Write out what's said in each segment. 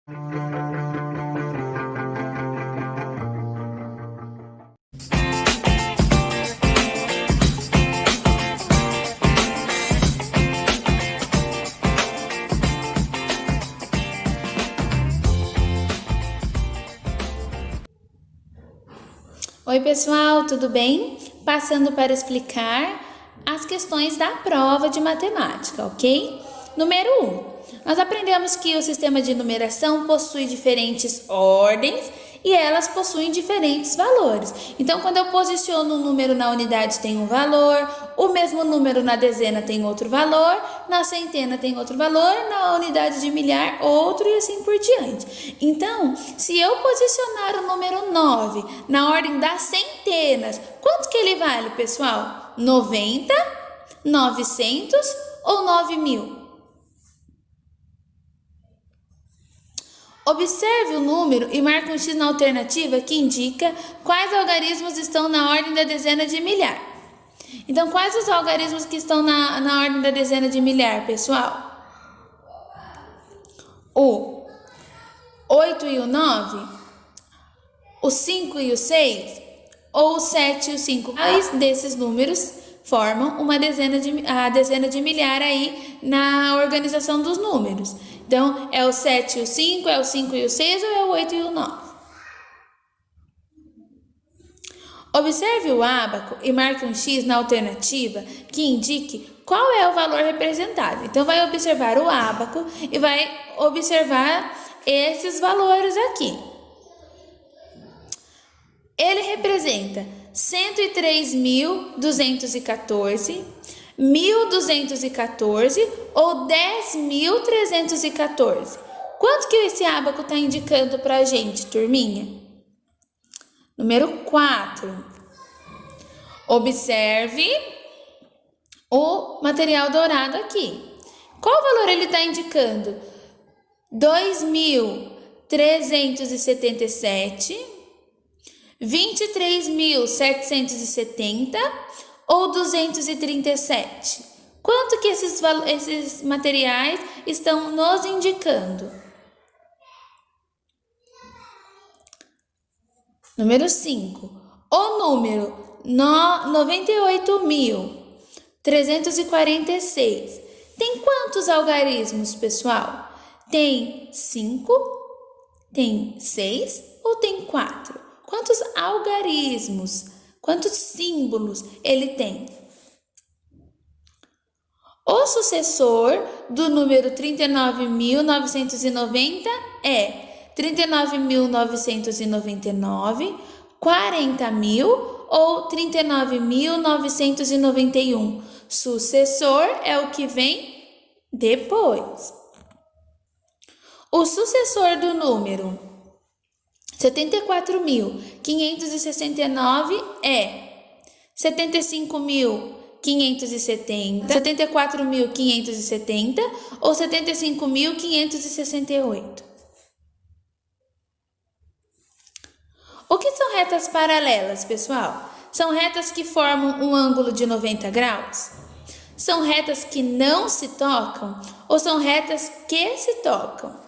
Oi pessoal, tudo bem? Passando para explicar as questões da prova de matemática, ok? Número 1. Nós aprendemos que o sistema de numeração possui diferentes ordens e elas possuem diferentes valores. Então, quando eu posiciono um número na unidade tem um valor, o mesmo número na dezena tem outro valor, na centena tem outro valor, na unidade de milhar outro e assim por diante. Então, se eu posicionar o número 9 na ordem das centenas, quanto que ele vale, pessoal? 90, 900 ou 9.000? Observe o número e marque um X na alternativa que indica quais algarismos estão na ordem da dezena de milhar. Então, quais os algarismos que estão na ordem da dezena de milhar, pessoal? O 8 e o 9? O 5 e o 6? Ou o 7 e o 5? Quais desses números formam a dezena de milhar aí na organização dos números? Então, é o 7 e o 5, é o 5 e o 6 ou é o 8 e o 9? Observe o ábaco e marque um X na alternativa que indique qual é o valor representado. Então, vai observar o ábaco e vai observar esses valores aqui. Ele representa 103.214, 1.214 ou 10.314. Quanto que esse ábaco está indicando para a gente, turminha? Número 4. Observe o material dourado aqui. Qual valor ele está indicando? 2.377, 23.770 ou 237? Quanto que esses materiais estão nos indicando? Número 5. O número 98.346 tem quantos algarismos, pessoal? Tem 5, tem 6 ou tem 4? Quantos algarismos, quantos símbolos ele tem? O sucessor do número 39.990 é 39.999, 40.000 ou 39.991. Sucessor é o que vem depois. O sucessor do número 74.569 é 75.570, 74.570 ou 75.568. O que são retas paralelas, pessoal? São retas que formam um ângulo de 90 graus? São retas que não se tocam ou são retas que se tocam?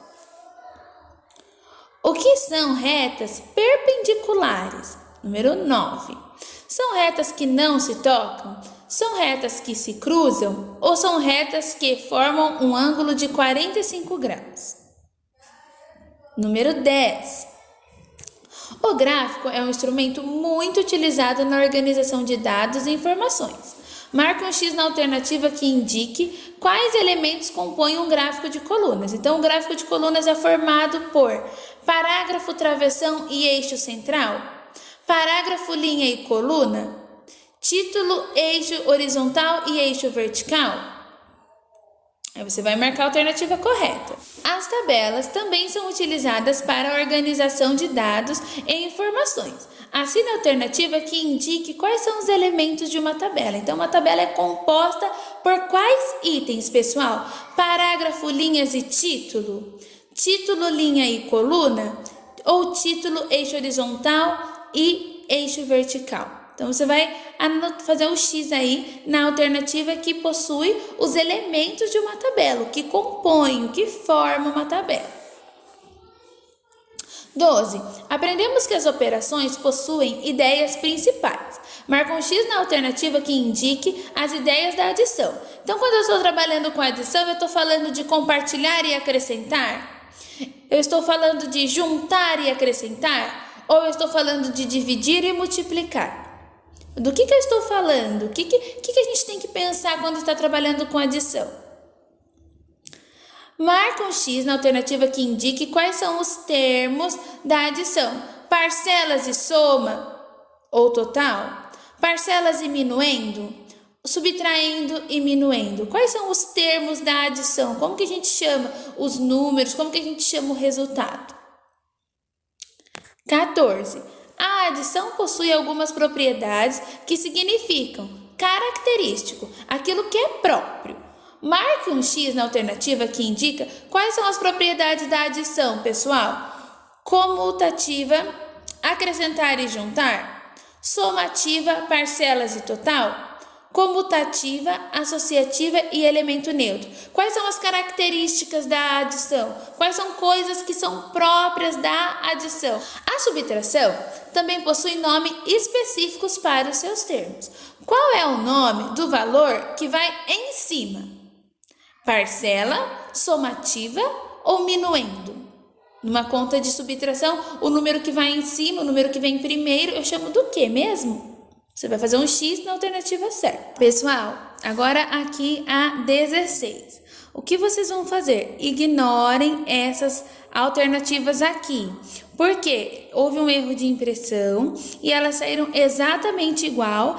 O que são retas perpendiculares? Número 9. São retas que não se tocam? São retas que se cruzam? Ou são retas que formam um ângulo de 45 graus? Número 10. O gráfico é um instrumento muito utilizado na organização de dados e informações. Marque um X na alternativa que indique quais elementos compõem um gráfico de colunas. Então, o gráfico de colunas é formado por parágrafo, travessão e eixo central, parágrafo, linha e coluna, título, eixo horizontal e eixo vertical. Aí você vai marcar a alternativa correta. As tabelas também são utilizadas para a organização de dados e informações. Assine a alternativa que indique quais são os elementos de uma tabela. Então, uma tabela é composta por quais itens, pessoal? Parágrafo, linhas e título? Título, linha e coluna? Ou título, eixo horizontal e eixo vertical? Então, você vai fazer o X aí na alternativa que possui os elementos de uma tabela, o que compõe, o que forma uma tabela. 12. Aprendemos que as operações possuem ideias principais. Marca um X na alternativa que indique as ideias da adição. Então, quando eu estou trabalhando com adição, eu estou falando de compartilhar e acrescentar? Eu estou falando de juntar e acrescentar? Ou eu estou falando de dividir e multiplicar? Do que eu estou falando? O que a gente tem que pensar quando está trabalhando com adição? Marca um X na alternativa que indique quais são os termos da adição. Parcelas e soma ou total? Parcelas e minuendo? Subtraindo e minuendo. Quais são os termos da adição? Como que a gente chama os números? Como que a gente chama o resultado? 14. A adição possui algumas propriedades que significam característico, aquilo que é próprio. Marque um X na alternativa que indica quais são as propriedades da adição, pessoal. Comutativa, acrescentar e juntar. Somativa, parcelas e total. Comutativa, associativa e elemento neutro. Quais são as características da adição? Quais são coisas que são próprias da adição? A subtração também possui nomes específicos para os seus termos. Qual é o nome do valor que vai em cima? Parcela, somativa ou minuendo? Numa conta de subtração, o número que vai em cima, o número que vem primeiro, eu chamo do que mesmo? Você vai fazer um X na alternativa certa. Pessoal, agora aqui a 16. O que vocês vão fazer? Ignorem essas alternativas aqui, porque houve um erro de impressão e elas saíram exatamente igual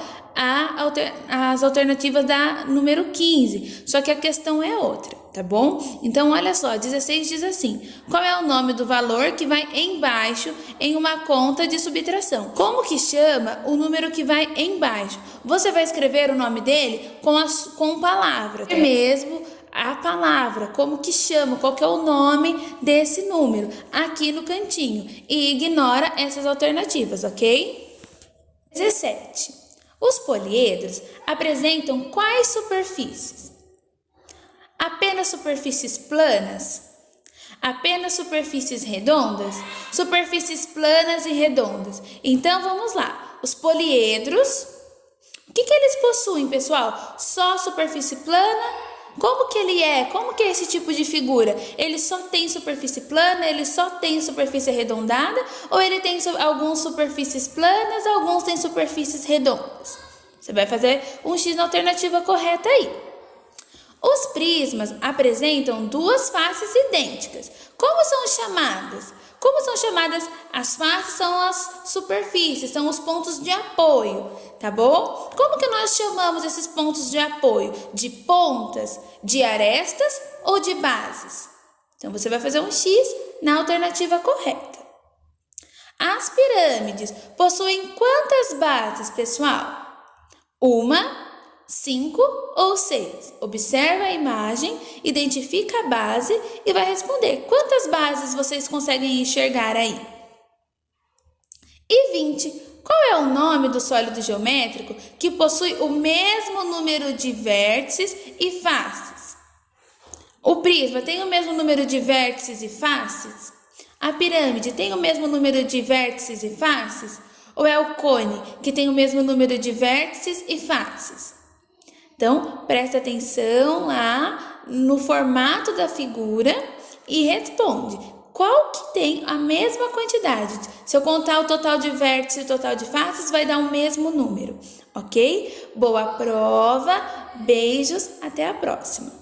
às alternativas da número 15, só que a questão é outra, tá bom? Então, olha só, 16 diz assim: qual é o nome do valor que vai embaixo em uma conta de subtração? Como que chama o número que vai embaixo? Você vai escrever o nome dele com palavra, mesmo a palavra, como que chama, qual que é o nome desse número, aqui no cantinho, e ignora essas alternativas, ok? 17. Os poliedros apresentam quais superfícies? Apenas superfícies planas? Apenas superfícies redondas? Superfícies planas e redondas. Então, vamos lá. Os poliedros, o que eles possuem, pessoal? Só superfície plana? Como que ele é? Como que é esse tipo de figura? Ele só tem superfície plana? Ele só tem superfície arredondada? Ou ele tem algumas superfícies planas, alguns têm superfícies redondas? Você vai fazer um X na alternativa correta aí. Os prismas apresentam duas faces idênticas. Como são chamadas? Como são chamadas as faces? São as superfícies, são os pontos de apoio, tá bom? Como que nós chamamos esses pontos de apoio? De pontas, de arestas ou de bases? Então, você vai fazer um X na alternativa correta. As pirâmides possuem quantas bases, pessoal? 1, 5 ou 6. Observa a imagem, identifica a base e vai responder. Quantas bases vocês conseguem enxergar aí? E 20. Qual é o nome do sólido geométrico que possui o mesmo número de vértices e faces? O prisma tem o mesmo número de vértices e faces? A pirâmide tem o mesmo número de vértices e faces? Ou é o cone que tem o mesmo número de vértices e faces? Então, presta atenção lá no formato da figura e responde. Qual que tem a mesma quantidade? Se eu contar o total de vértices e o total de faces, vai dar o mesmo número, ok? Boa prova, beijos, até a próxima!